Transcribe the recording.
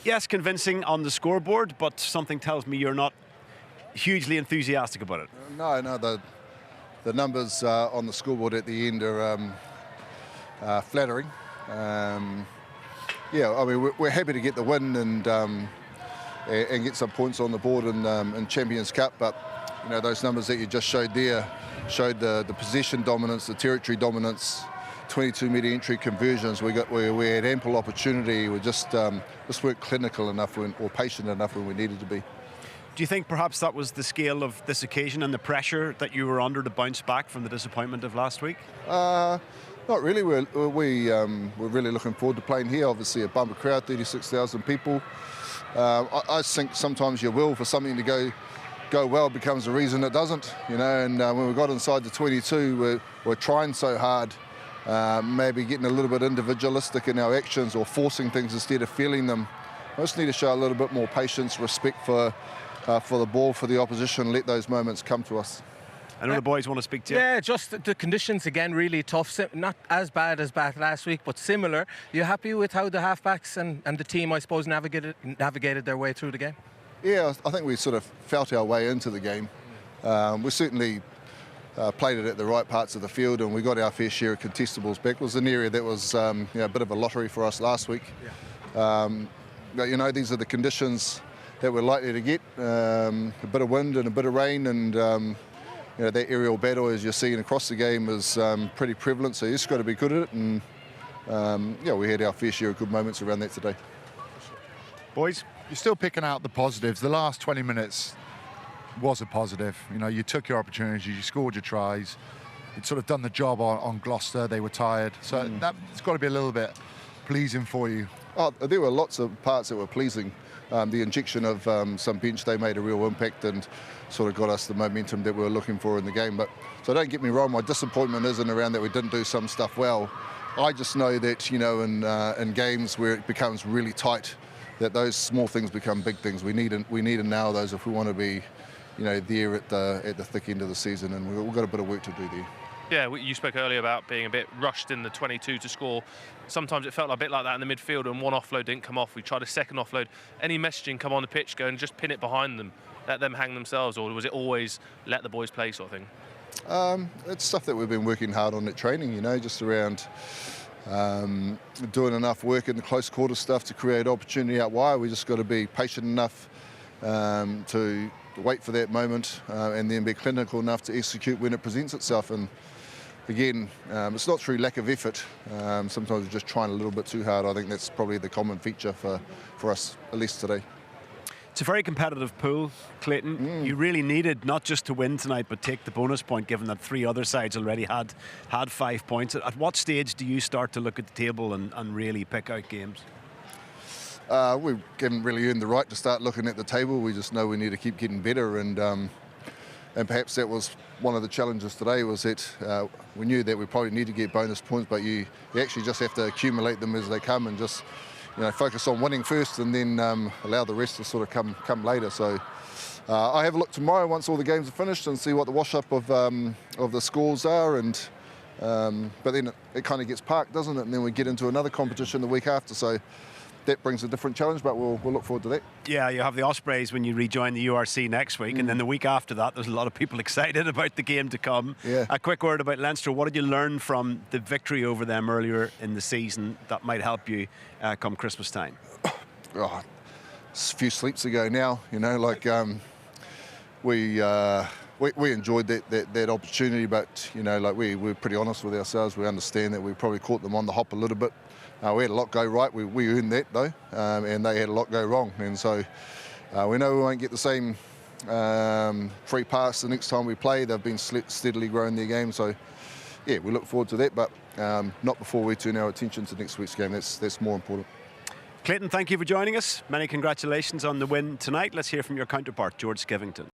Yes, convincing on the scoreboard, but something tells me you're not hugely enthusiastic about it. No, the numbers on the scoreboard at the end are flattering. Yeah, I mean, we're happy to get the win and get some points on the board in Champions Cup, but you know, those numbers that you just showed there showed the possession dominance, the territory dominance, 22-metre entry conversions. We had ample opportunity. We just weren't clinical enough or patient enough when we needed to be. Do you think perhaps that was the scale of this occasion and the pressure that you were under to bounce back from the disappointment of last week? Not really. We're really looking forward to playing here. Obviously, a bumper crowd, 36,000 people. I think sometimes your will for something to go well becomes the reason it doesn't. You know, and when we got inside the 22, we're trying so hard, maybe getting a little bit individualistic in our actions or forcing things instead of feeling them. I just need to show a little bit more patience, respect for the ball, for the opposition, let those moments come to us. I know the boys want to speak to you. Yeah, just the conditions again really tough. Not as bad as back last week, but similar. Are you happy with how the halfbacks and the team, I suppose, navigated their way through the game? Yeah, I think we sort of felt our way into the game. We certainly played it at the right parts of the field, and we got our fair share of contestables back. It was an area that was a bit of a lottery for us last week. Yeah. But you know, these are the conditions that we're likely to get. A bit of wind and a bit of rain, and you know, that aerial battle, as you're seeing across the game, is pretty prevalent. So you just got to be good at it, and yeah, we had our fair share of good moments around that today. Boys, you're still picking out the positives. The last 20 minutes was a positive. You know, you took your opportunities, you scored your tries. You'd sort of done the job on Gloucester. They were tired, so that's got to be a little bit pleasing for you. Oh, there were lots of parts that were pleasing. The injection of some bench, they made a real impact and sort of got us the momentum that we were looking for in the game. But so don't get me wrong, my disappointment isn't around that we didn't do some stuff well. I just know that, you know, in games where it becomes really tight, that those small things become big things. We need to nail those if we want to be, you know, there at the thick end of the season, and we've got a bit of work to do there. Yeah, you spoke earlier about being a bit rushed in the 22 to score. Sometimes it felt a bit like that in the midfield, and one offload didn't come off. We tried a second offload. Any messaging come on the pitch, go and just pin it behind them, let them hang themselves, or was it always let the boys play sort of thing? It's stuff that we've been working hard on at training, you know, just around doing enough work in the close quarter stuff to create opportunity out wide. We just got to be patient enough to wait for that moment and then be clinical enough to execute when it presents itself. And again, it's not through lack of effort. Sometimes we're just trying a little bit too hard. I think that's probably the common feature for us, at least today. It's a very competitive pool, Clayton. You really needed not just to win tonight, but take the bonus point, given that three other sides already had 5 points. At what stage do you start to look at the table and really pick out games? We haven't really earned the right to start looking at the table. We just know we need to keep getting better, and perhaps that was one of the challenges today, was that we knew that we probably need to get bonus points, but you actually just have to accumulate them as they come and just, you know, focus on winning first and then allow the rest to sort of come later. So I have a look tomorrow once all the games are finished and see what the wash-up of the scores are, and but then it kind of gets parked, doesn't it? And then we get into another competition the week after. So that brings a different challenge, but we'll look forward to that. Yeah, you have the Ospreys when you rejoin the URC next week, and then the week after that, there's a lot of people excited about the game to come. Yeah. A quick word about Leinster. What did you learn from the victory over them earlier in the season that might help you come Christmas time? Oh, it's a few sleeps ago now, you know, like we enjoyed that opportunity, but you know, like we're pretty honest with ourselves. We understand that we probably caught them on the hop a little bit. We had a lot go right. We earned that though, and they had a lot go wrong. And so we know we won't get the same free pass the next time we play. They've been steadily growing their game. So yeah, we look forward to that, but not before we turn our attention to next week's game. That's more important. Clayton, thank you for joining us. Many congratulations on the win tonight. Let's hear from your counterpart, George Skivington.